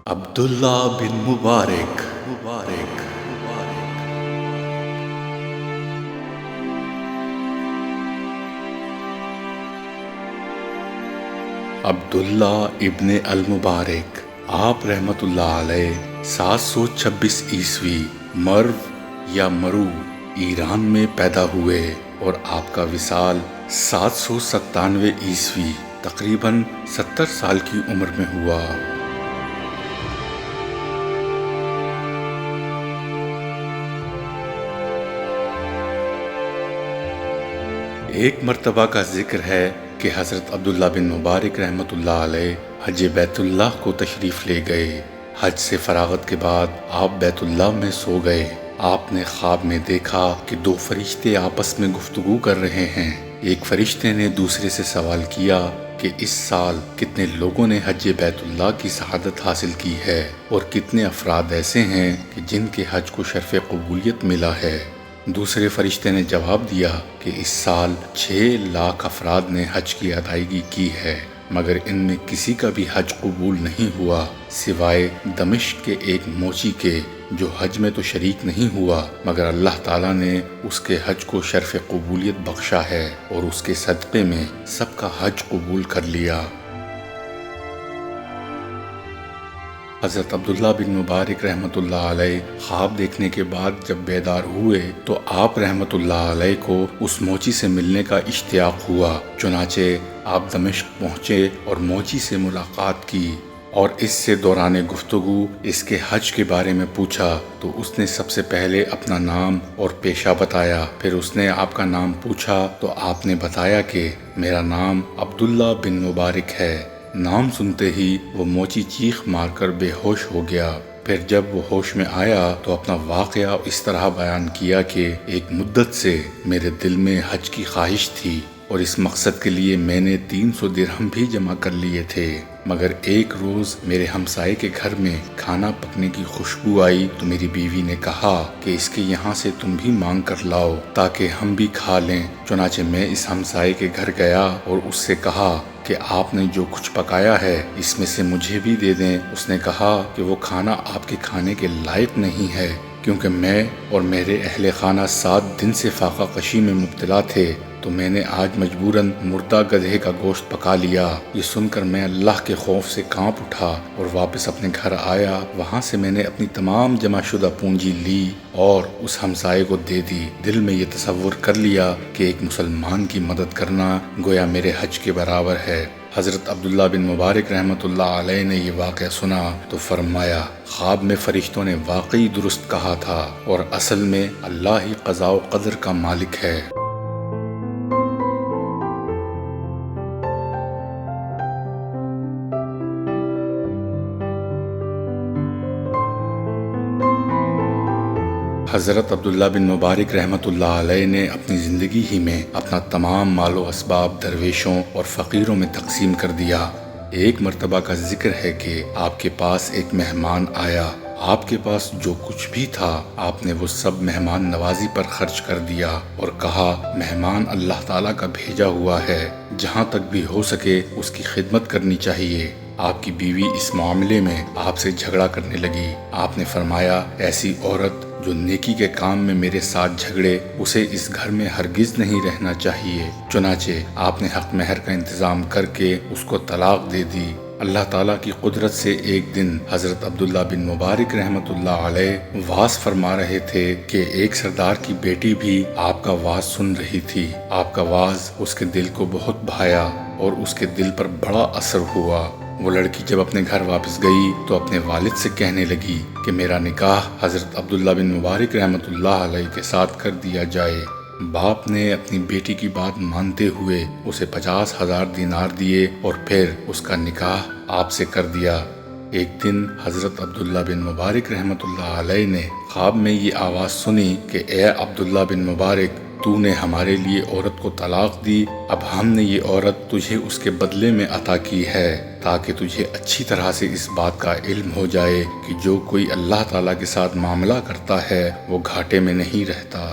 عبداللہ بن مبارک عبداللہ ابن المبارک، آپ رحمت اللہ علیہ 726 عیسوی مرو یا مرو ایران میں پیدا ہوئے اور آپ کا وصال 797 عیسوی تقریباً 70 سال کی عمر میں ہوا۔ ایک مرتبہ کا ذکر ہے کہ حضرت عبداللہ بن مبارک رحمت اللہ علیہ حج بیت اللہ کو تشریف لے گئے۔ حج سے فراغت کے بعد آپ بیت اللہ میں سو گئے۔ آپ نے خواب میں دیکھا کہ دو فرشتے آپس میں گفتگو کر رہے ہیں۔ ایک فرشتے نے دوسرے سے سوال کیا کہ اس سال کتنے لوگوں نے حج بیت اللہ کی سعادت حاصل کی ہے اور کتنے افراد ایسے ہیں کہ جن کے حج کو شرف قبولیت ملا ہے۔ دوسرے فرشتے نے جواب دیا کہ اس سال 6 لاکھ افراد نے حج کی ادائیگی کی ہے، مگر ان میں کسی کا بھی حج قبول نہیں ہوا سوائے دمشق کے ایک موچی کے، جو حج میں تو شریک نہیں ہوا مگر اللہ تعالیٰ نے اس کے حج کو شرف قبولیت بخشا ہے اور اس کے صدقے میں سب کا حج قبول کر لیا۔ حضرت عبداللہ بن مبارک رحمت اللہ علیہ خواب دیکھنے کے بعد جب بیدار ہوئے تو آپ رحمت اللہ علیہ کو اس موچی سے ملنے کا اشتیاق ہوا۔ چنانچہ آپ دمشق پہنچے اور موچی سے ملاقات کی اور اس سے دوران گفتگو اس کے حج کے بارے میں پوچھا تو اس نے سب سے پہلے اپنا نام اور پیشہ بتایا۔ پھر اس نے آپ کا نام پوچھا تو آپ نے بتایا کہ میرا نام عبداللہ بن مبارک ہے۔ نام سنتے ہی وہ موچی چیخ مار کر بے ہوش ہو گیا۔ پھر جب وہ ہوش میں آیا تو اپنا واقعہ اس طرح بیان کیا کہ ایک مدت سے میرے دل میں حج کی خواہش تھی اور اس مقصد کے لیے میں نے 300 درہم بھی جمع کر لیے تھے، مگر ایک روز میرے ہمسائے کے گھر میں کھانا پکنے کی خوشبو آئی تو میری بیوی نے کہا کہ اس کے یہاں سے تم بھی مانگ کر لاؤ تاکہ ہم بھی کھا لیں۔ چنانچہ میں اس ہمسائے کے گھر گیا اور اس سے کہا کہ آپ نے جو کچھ پکایا ہے اس میں سے مجھے بھی دے دیں۔ اس نے کہا کہ وہ کھانا آپ کے کھانے کے لائق نہیں ہے، کیونکہ میں اور میرے اہل خانہ 7 دن سے فاقہ کشی میں مبتلا تھے، تو میں نے آج مجبوراً مردہ گدھے کا گوشت پکا لیا۔ یہ سن کر میں اللہ کے خوف سے کانپ اٹھا اور واپس اپنے گھر آیا۔ وہاں سے میں نے اپنی تمام جمع شدہ پونجی لی اور اس ہمسائے کو دے دی۔ دل میں یہ تصور کر لیا کہ ایک مسلمان کی مدد کرنا گویا میرے حج کے برابر ہے۔ حضرت عبداللہ بن مبارک رحمت اللہ علیہ نے یہ واقعہ سنا تو فرمایا، خواب میں فرشتوں نے واقعی درست کہا تھا اور اصل میں اللہ ہی قضاء و قدر کا مالک ہے۔ حضرت عبداللہ بن مبارک رحمت اللہ علیہ نے اپنی زندگی ہی میں اپنا تمام مال و اسباب درویشوں اور فقیروں میں تقسیم کر دیا۔ ایک مرتبہ کا ذکر ہے کہ آپ کے پاس ایک مہمان آیا۔ آپ کے پاس جو کچھ بھی تھا آپ نے وہ سب مہمان نوازی پر خرچ کر دیا اور کہا، مہمان اللہ تعالیٰ کا بھیجا ہوا ہے، جہاں تک بھی ہو سکے اس کی خدمت کرنی چاہیے۔ آپ کی بیوی اس معاملے میں آپ سے جھگڑا کرنے لگی۔ آپ نے فرمایا، ایسی عورت جو نیکی کے کام میں میرے ساتھ جھگڑے اسے اس گھر میں ہرگز نہیں رہنا چاہیے۔ چنانچہ آپ نے حق مہر کا انتظام کر کے اس کو طلاق دے دی۔ اللہ تعالیٰ کی قدرت سے ایک دن حضرت عبداللہ بن مبارک رحمت اللہ علیہ وعظ فرما رہے تھے کہ ایک سردار کی بیٹی بھی آپ کا وعظ سن رہی تھی۔ آپ کا وعظ اس کے دل کو بہت بھایا اور اس کے دل پر بڑا اثر ہوا۔ وہ لڑکی جب اپنے گھر واپس گئی تو اپنے والد سے کہنے لگی کہ میرا نکاح حضرت عبداللہ بن مبارک رحمت اللہ علیہ کے ساتھ کر دیا جائے۔ باپ نے اپنی بیٹی کی بات مانتے ہوئے اسے 50,000 دینار دیے اور پھر اس کا نکاح آپ سے کر دیا۔ ایک دن حضرت عبداللہ بن مبارک رحمت اللہ علیہ نے خواب میں یہ آواز سنی کہ اے عبداللہ بن مبارک، تو نے ہمارے لیے عورت کو طلاق دی، اب ہم نے یہ عورت تجھے اس کے بدلے میں عطا کی ہے تاکہ تجھے اچھی طرح سے اس بات کا علم ہو جائے کہ جو کوئی اللہ تعالیٰ کے ساتھ معاملہ کرتا ہے وہ گھاٹے میں نہیں رہتا۔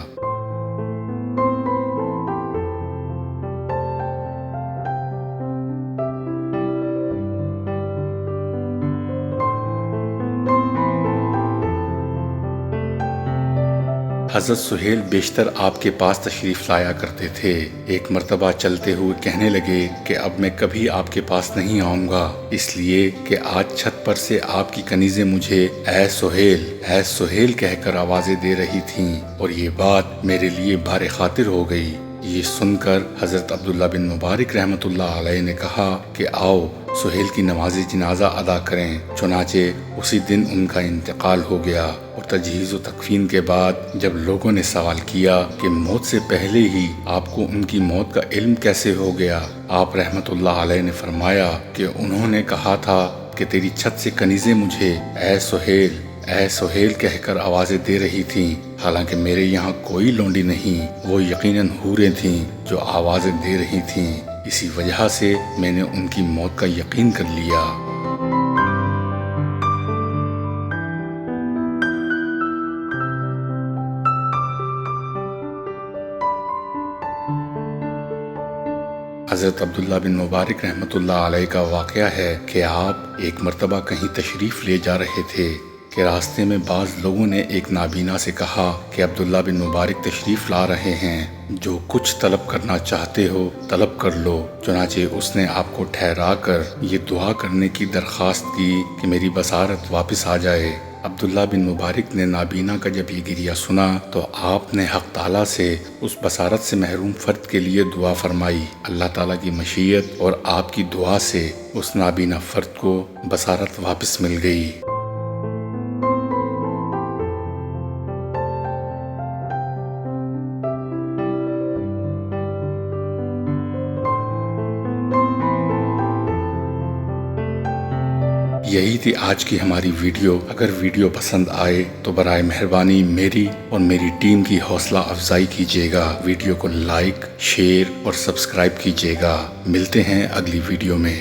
حضرت سہیل بیشتر آپ کے پاس تشریف لایا کرتے تھے۔ ایک مرتبہ چلتے ہوئے کہنے لگے کہ اب میں کبھی آپ کے پاس نہیں آؤں گا، اس لیے کہ آج چھت پر سے آپ کی کنیزیں مجھے اے سہیل کہہ کر آوازیں دے رہی تھیں، اور یہ بات میرے لیے بھار خاطر ہو گئی۔ یہ سن کر حضرت عبداللہ بن مبارک رحمۃ اللہ علیہ نے کہا کہ آؤ سہیل کی نماز جنازہ ادا کریں۔ چنانچہ اسی دن ان کا انتقال ہو گیا، اور تجہیز و تکفین کے بعد جب لوگوں نے سوال کیا کہ موت سے پہلے ہی آپ کو ان کی موت کا علم کیسے ہو گیا، آپ رحمۃ اللہ علیہ نے فرمایا کہ انہوں نے کہا تھا کہ تیری چھت سے کنیزیں مجھے اے سہیل کہہ کر آوازیں دے رہی تھیں، حالانکہ میرے یہاں کوئی لونڈی نہیں، وہ یقیناً حوریں تھیں جو آوازیں دے رہی تھیں، اسی وجہ سے میں نے ان کی موت کا یقین کر لیا۔ حضرت عبداللہ بن مبارک رحمۃ اللہ علیہ کا واقعہ ہے کہ آپ ایک مرتبہ کہیں تشریف لے جا رہے تھے کہ راستے میں بعض لوگوں نے ایک نابینا سے کہا کہ عبداللہ بن مبارک تشریف لا رہے ہیں، جو کچھ طلب کرنا چاہتے ہو طلب کر لو۔ چنانچہ اس نے آپ کو ٹھہرا کر یہ دعا کرنے کی درخواست کی کہ میری بصارت واپس آ جائے۔ عبداللہ بن مبارک نے نابینا کا جب یہ گریہ سنا تو آپ نے حق تعالیٰ سے اس بصارت سے محروم فرد کے لیے دعا فرمائی۔ اللہ تعالیٰ کی مشیت اور آپ کی دعا سے اس نابینا فرد کو بصارت واپس مل گئی۔ یہی تھی آج کی ہماری ویڈیو۔ اگر ویڈیو پسند آئے تو برائے مہربانی میری اور میری ٹیم کی حوصلہ افزائی کیجیے گا، ویڈیو کو لائک، شیئر اور سبسکرائب کیجیے گا۔ ملتے ہیں اگلی ویڈیو میں۔